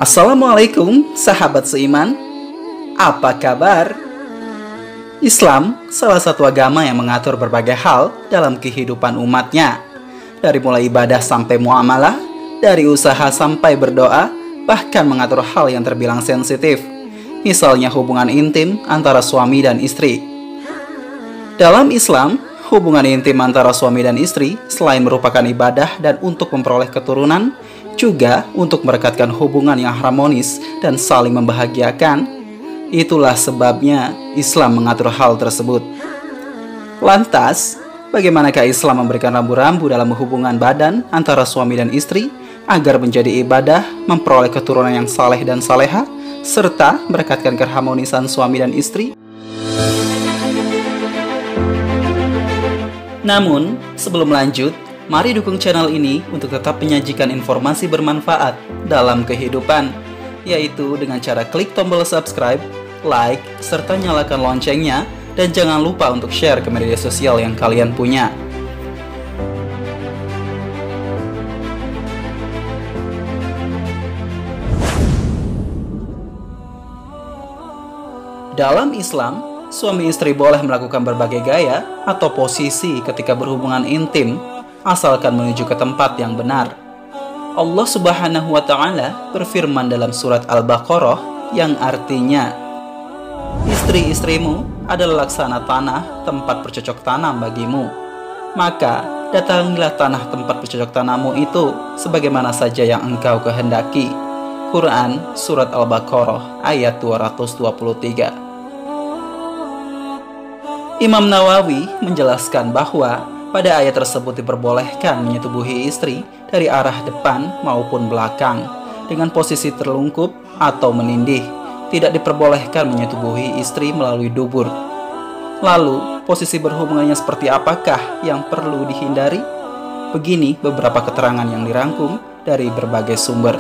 Assalamualaikum sahabat seiman, apa kabar? Islam salah satu agama yang mengatur berbagai hal dalam kehidupan umatnya. Dari mulai ibadah sampai muamalah, dari usaha sampai berdoa, bahkan mengatur hal yang terbilang sensitif. Misalnya hubungan intim antara suami dan istri. Dalam Islam, hubungan intim antara suami dan istri selain merupakan ibadah dan untuk memperoleh keturunan, juga untuk merekatkan hubungan yang harmonis dan saling membahagiakan. Itulah sebabnya Islam mengatur hal tersebut. Lantas, bagaimanakah Islam memberikan rambu-rambu dalam hubungan badan antara suami dan istri agar menjadi ibadah, memperoleh keturunan yang saleh dan saleha, serta merekatkan keharmonisan suami dan istri? Namun, sebelum lanjut, mari dukung channel ini untuk tetap menyajikan informasi bermanfaat dalam kehidupan, yaitu dengan cara klik tombol subscribe, like, serta nyalakan loncengnya, dan jangan lupa untuk share ke media sosial yang kalian punya. Dalam Islam, suami istri boleh melakukan berbagai gaya atau posisi ketika berhubungan intim, asalkan menuju ke tempat yang benar. Allah Subhanahu wa Ta'ala berfirman dalam surat Al-Baqarah yang artinya, "Istri-istrimu adalah laksana tanah tempat bercocok tanam bagimu. Maka datangilah tanah tempat bercocok tanammu itu sebagaimana saja yang engkau kehendaki." Quran surat Al-Baqarah ayat 223. Imam Nawawi menjelaskan bahwa pada ayat tersebut diperbolehkan menyetubuhi istri dari arah depan maupun belakang dengan posisi terlungkup atau menindih. Tidak diperbolehkan menyetubuhi istri melalui dubur. Lalu, posisi berhubungannya seperti apakah yang perlu dihindari? Begini beberapa keterangan yang dirangkum dari berbagai sumber.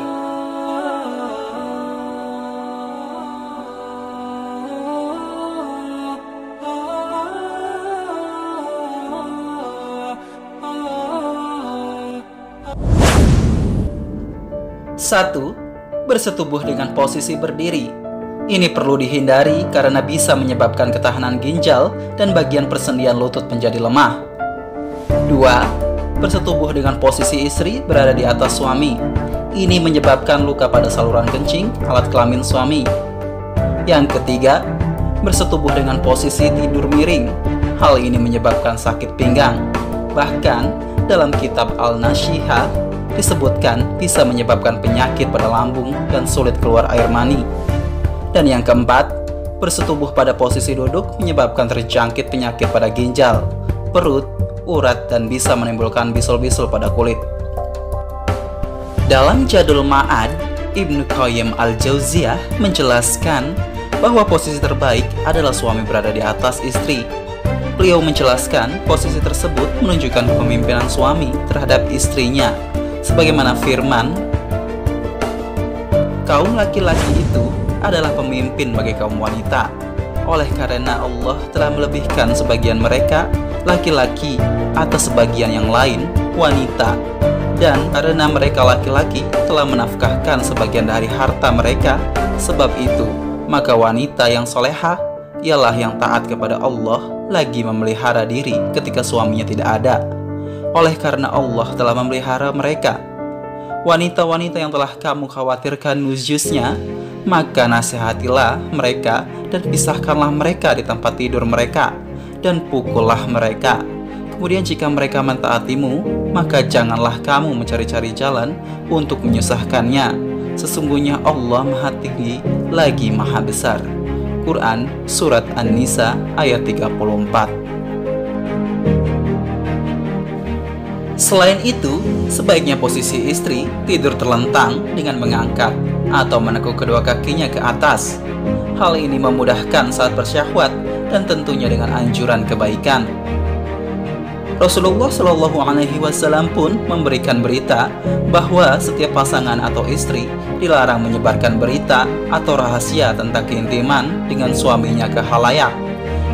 Satu, bersetubuh dengan posisi berdiri. Ini perlu dihindari karena bisa menyebabkan ketahanan ginjal dan bagian persendian lutut menjadi lemah. Dua, bersetubuh dengan posisi istri berada di atas suami. Ini menyebabkan luka pada saluran kencing, alat kelamin suami. Yang ketiga, bersetubuh dengan posisi tidur miring. Hal ini menyebabkan sakit pinggang. Bahkan, dalam kitab Al-Nashihah disebutkan bisa menyebabkan penyakit pada lambung dan sulit keluar air mani. Dan yang keempat, bersetubuh pada posisi duduk menyebabkan terjangkit penyakit pada ginjal, perut, urat, dan bisa menimbulkan bisul-bisul pada kulit. Dalam Zadul Ma'ad, Ibnu Qayyim Al-Jauziyah menjelaskan bahwa posisi terbaik adalah suami berada di atas istri. Beliau menjelaskan posisi tersebut menunjukkan kepemimpinan suami terhadap istrinya, sebagaimana firman, "Kaum laki-laki itu adalah pemimpin bagi kaum wanita. Oleh karena Allah telah melebihkan sebagian mereka, laki-laki, atas sebagian yang lain, wanita. Dan karena mereka laki-laki telah menafkahkan sebagian dari harta mereka, sebab itu, maka wanita yang solehah ialah yang taat kepada Allah lagi memelihara diri ketika suaminya tidak ada. Oleh karena Allah telah memelihara mereka. Wanita-wanita yang telah kamu khawatirkan nuzusnya, maka nasihatilah mereka dan pisahkanlah mereka di tempat tidur mereka, dan pukullah mereka. Kemudian jika mereka mentaatimu, maka janganlah kamu mencari-cari jalan untuk menyusahkannya. Sesungguhnya Allah Maha Tinggi lagi Maha Besar." Quran surat An-Nisa ayat 34. Selain itu, sebaiknya posisi istri tidur terlentang dengan mengangkat atau menekuk kedua kakinya ke atas. Hal ini memudahkan saat bersyahwat dan tentunya dengan anjuran kebaikan. Rasulullah Shallallahu Alaihi Wasallam pun memberikan berita bahwa setiap pasangan atau istri dilarang menyebarkan berita atau rahasia tentang keintiman dengan suaminya ke khalayak,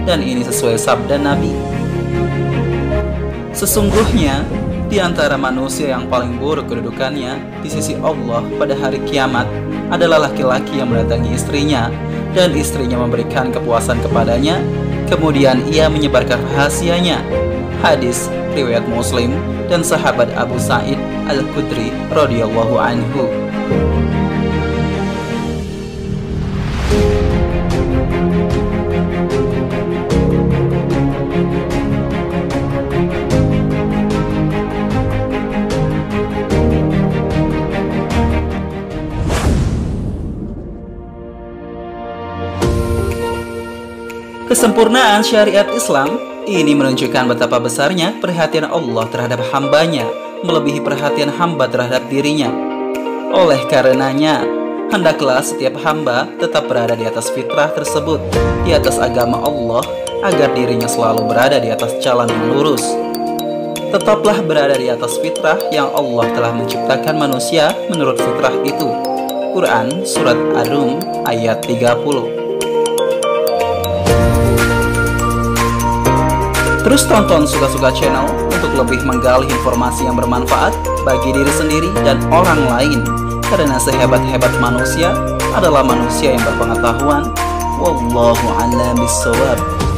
dan ini sesuai sabda Nabi. Sesungguhnya Di antara manusia yang paling buruk kedudukannya di sisi Allah pada hari kiamat adalah laki-laki yang mendatangi istrinya dan istrinya memberikan kepuasan kepadanya, kemudian ia menyebarkan rahasianya. Hadis riwayat Muslim dan sahabat Abu Sa'id Al-Khudri radhiyallahu anhu. Kesempurnaan syariat Islam ini menunjukkan betapa besarnya perhatian Allah terhadap hambanya, melebihi perhatian hamba terhadap dirinya. Oleh karenanya, hendaklah setiap hamba tetap berada di atas fitrah tersebut, di atas agama Allah, agar dirinya selalu berada di atas jalan yang lurus. Tetaplah berada di atas fitrah yang Allah telah menciptakan manusia menurut fitrah itu. Quran Surat Ar-Rum ayat 30. Terus tonton Suka-Suka Channel untuk lebih menggali informasi yang bermanfaat bagi diri sendiri dan orang lain. Karena sehebat-hebat manusia adalah manusia yang berpengetahuan. Wallahu a'lam bishawab.